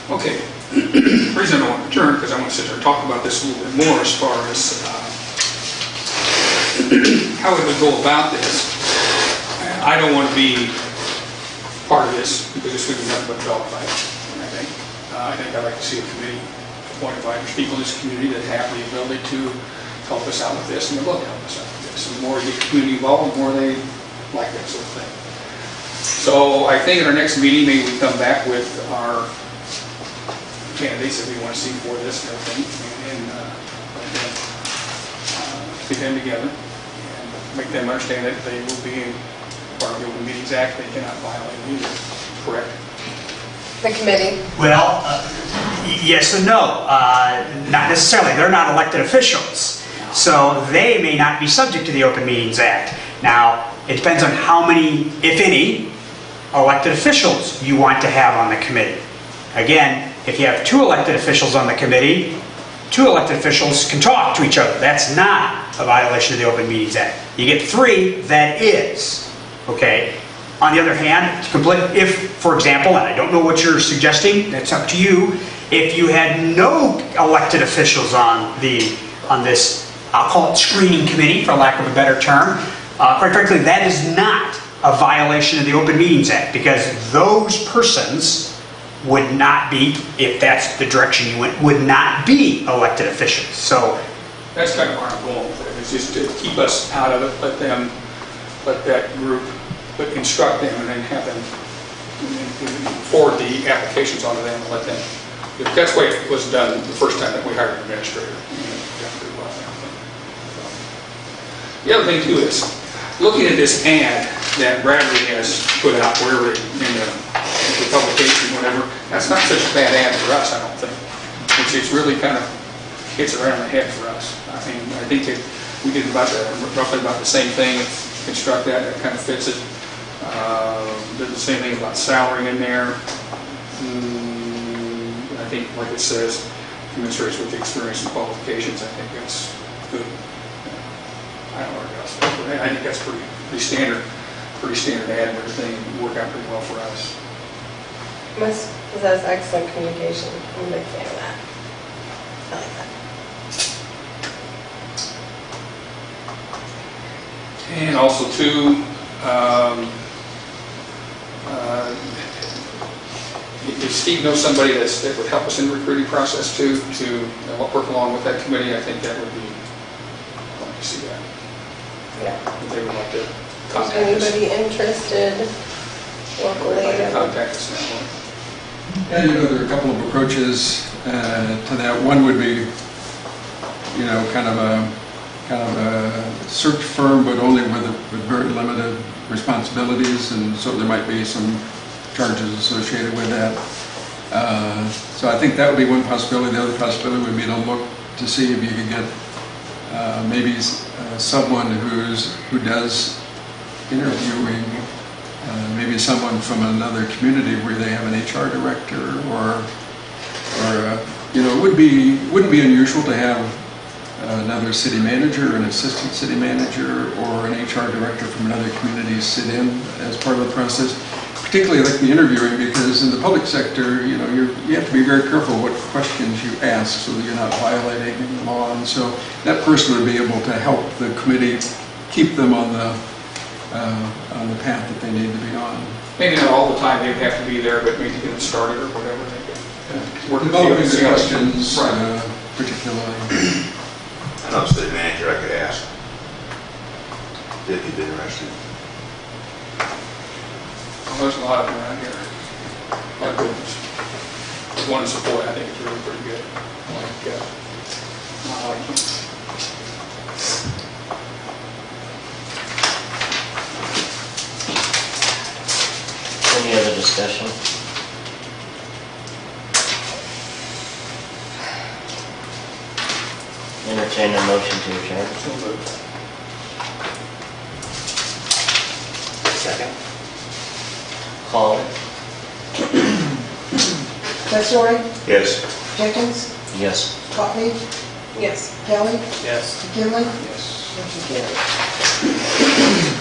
Speaker 7: Okay. The reason I want to adjourn, because I want to sit there and talk about this a little bit more as far as how we would go about this. I don't want to be part of this because this would be nothing but dog fight, I think I'd like to see a committee appointed by people in this community that have the ability to help us out with this and would love to help us out with this. And the more we get community involved, the more they like that sort of thing. So I think at our next meeting, maybe we come back with our candidates that we want to see for this and everything, and get them together and make them understand that they will be part of the Open Meetings Act. They cannot violate it either. Correct?
Speaker 3: The committee.
Speaker 8: Well, yes and no. Not necessarily. They're not elected officials. So they may not be subject to the Open Meetings Act. Now, it depends on how many, if any, elected officials you want to have on the committee. Again, if you have 2 elected officials on the committee, 2 elected officials can talk to each other. That's not a violation of the Open Meetings Act. You get 3, that is. Okay? On the other hand, if, for example, and I don't know what you're suggesting, that's up to you, if you had no elected officials on this, I'll call it screening committee, for lack of a better term, quite frankly, that is not a violation of the Open Meetings Act, because those persons would not be, if that's the direction you went, would not be elected officials. So
Speaker 7: That's kind of where I'm going with it. It's just to keep us out of it, let that group, but instruct them and then have them forward the applications onto them and let them. If that's the way it was done the first time that we hired an administrator. The other thing too is, looking at this ad that Bradley has put out wherever in the publication, whatever, that's not such a bad ad for us, I don't think. It's really kind of hits around the head for us. I mean, I think that we did roughly about the same thing, construct that kind of fits it. Did the same thing about salary in there. I think, like it says, administrators with experience and qualifications, I think that's good. I don't know what else, but I think that's pretty standard ad and everything, work out pretty well for us.
Speaker 3: Must possess excellent communication. I'm a big fan of that. I like that.
Speaker 7: And also too, if Steve knows somebody that would help us in the recruiting process too, to work along with that committee, I think that would be, I'd like to see that.
Speaker 3: Yeah.
Speaker 7: If they would like to
Speaker 3: Is
Speaker 7: contact us.
Speaker 3: anybody interested locally?
Speaker 7: Like to contact us that way.
Speaker 6: Yeah, there are a couple of approaches to that. One would be, kind of a search firm, but only with very limited responsibilities, and so there might be some charges associated with that. So I think that would be one possibility. The other possibility would be to look to see if you could get maybe someone who does interviewing, maybe someone from another community where they have an HR director, or it wouldn't be unusual to have another city manager, an assistant city manager, or an HR director from another community sit in as part of the process. Particularly like the interviewing, because in the public sector, you have to be very careful what questions you ask so that you're not violating the law. And so that person would be able to help the committee keep them on the path that they need to be on.
Speaker 7: Maybe not all the time they'd have to be there, but maybe get them started or whatever. They could work with you
Speaker 6: Developing
Speaker 7: and
Speaker 6: the
Speaker 7: see how-
Speaker 6: questions,
Speaker 7: Right.
Speaker 6: particularly?
Speaker 5: I know city manager, I could ask if he'd be interested.
Speaker 7: Well, there's a lot of them around here. A lot of good ones. The one in Savoy, I think, is really pretty good. I like them.
Speaker 1: Any other discussion? Entertain a motion to adjourn.
Speaker 4: Second.
Speaker 1: Call it.
Speaker 2: Testori,
Speaker 5: Yes.
Speaker 2: Jenkins,
Speaker 1: Yes.
Speaker 2: Coffee,
Speaker 3: Yes.
Speaker 2: Kelly,
Speaker 4: Yes.
Speaker 2: McKinley,
Speaker 6: Yes.
Speaker 2: motion carried.